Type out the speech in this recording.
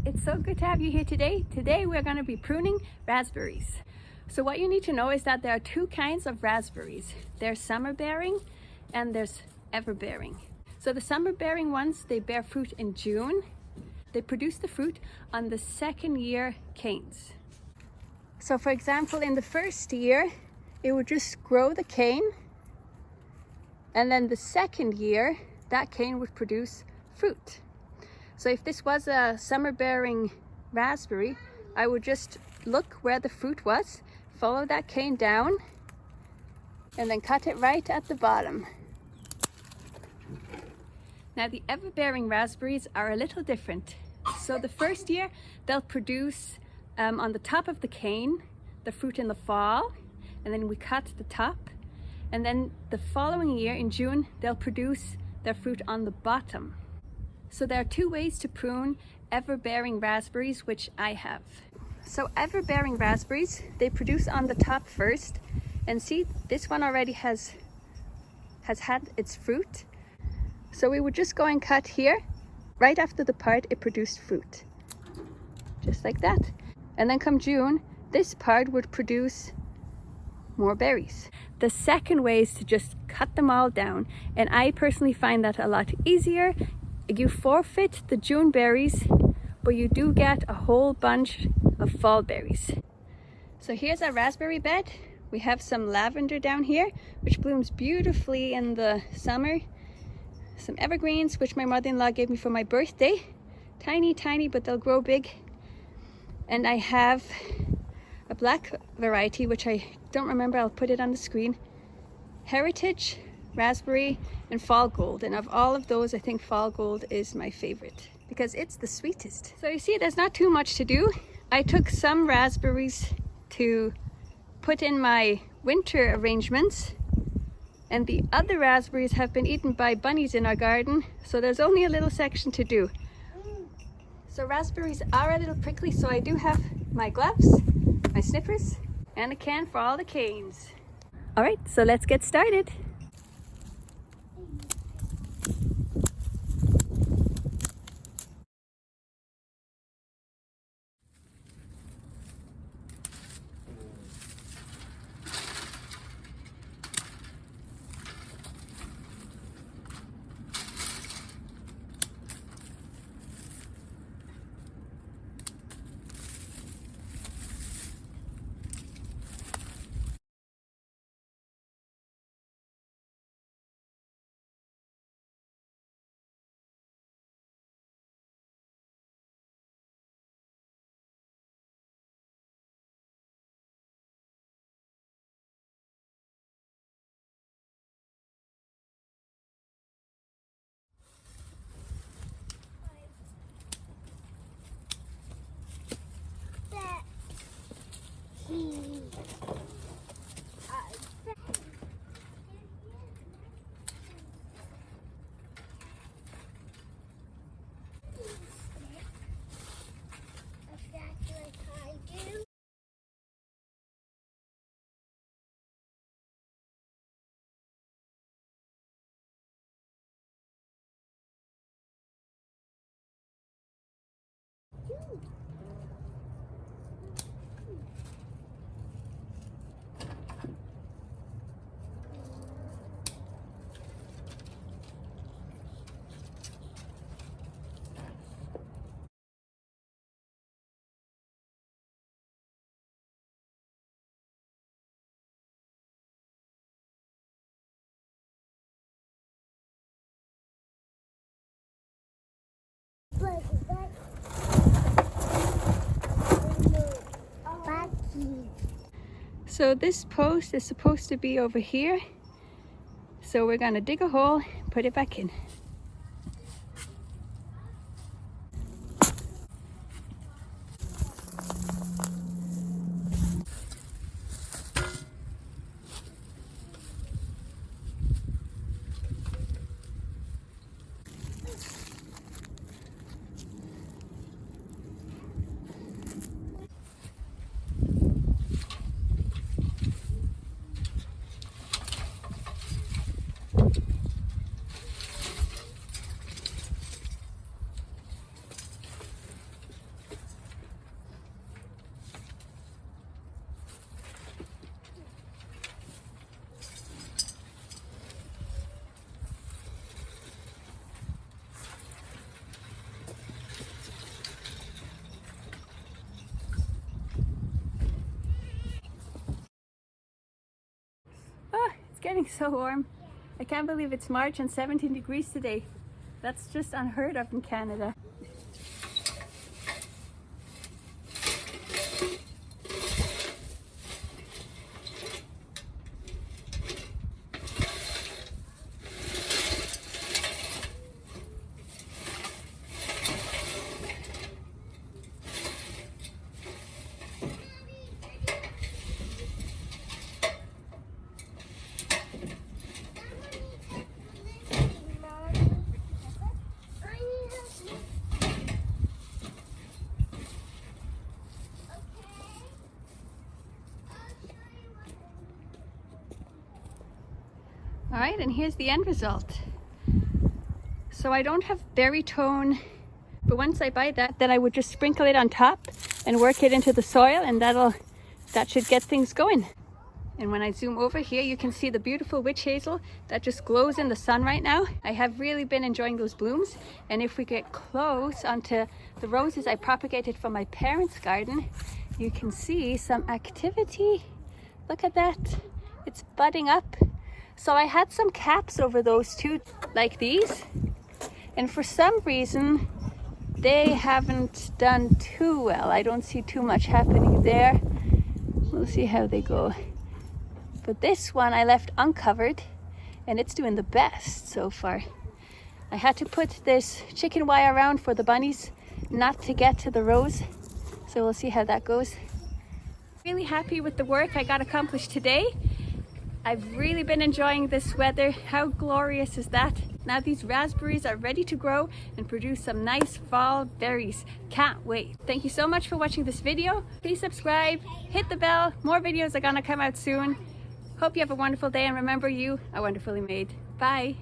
It's so good to have you here today. Today we're going to be pruning raspberries. So what you need to know is that there are two kinds of raspberries. There's summer bearing and there's ever bearing. So the summer bearing ones, they bear fruit in June. They produce the fruit on the second year canes. So for example, in the first year, it would just grow the cane. And then the second year, that cane would produce fruit. So if this was a summer bearing raspberry, I would just look where the fruit was, follow that cane down, and then cut it right at the bottom. Now the ever-bearing raspberries are a little different. So the first year, they'll produce on the top of the cane, the fruit in the fall, and then we cut the top. And then the following year in June, they'll produce their fruit on the bottom. So there are two ways to prune ever-bearing raspberries, which I have. So ever-bearing raspberries, they produce on the top first. And see, this one already has had its fruit. So we would just go and cut here, right after the part it produced fruit. Just like that. And then come June, this part would produce more berries. The second way is to just cut them all down. And I personally find that a lot easier. You forfeit the June berries, but you do get a whole bunch of fall berries. So here's our raspberry bed. We have some lavender down here, which blooms beautifully in the summer. Some evergreens, which my mother-in-law gave me for my birthday. Tiny, tiny, but they'll grow big. And I have a black variety, which I don't remember, I'll put it on the screen. Heritage, raspberry, and fall gold. And of all of those, I think fall gold is my favorite because it's the sweetest. So you see, there's not too much to do. I took some raspberries to put in my winter arrangements, and the other raspberries have been eaten by bunnies in our garden, so there's only a little section to do. So raspberries are a little prickly, so I do have my gloves, my snippers, and a can for all the canes. All right, so let's get started. So this post is supposed to be over here. So we're gonna dig a hole, put it back in. It's getting so warm. I can't believe it's March and 17 degrees today. That's just unheard of in Canada. All right, and here's the end result. So I don't have berry tone, but once I buy that, then I would just sprinkle it on top and work it into the soil, and that should get things going. And when I zoom over here, you can see the beautiful witch hazel that just glows in the sun right now. I have really been enjoying those blooms. And if we get close onto the roses I propagated from my parents' garden, you can see some activity. Look at that, it's budding up. So I had some caps over those two, like these, and for some reason they haven't done too well. I don't see too much happening there. We'll see how they go. But this one I left uncovered and it's doing the best so far. I had to put this chicken wire around for the bunnies not to get to the rose, so we'll see how that goes. Really happy with the work I got accomplished today. I've really been enjoying this weather. How glorious is that? Now these raspberries are ready to grow and produce some nice fall berries. Can't wait. Thank you so much for watching this video. Please subscribe, hit the bell. More videos are gonna come out soon. Hope you have a wonderful day, and remember, you are wonderfully made. Bye.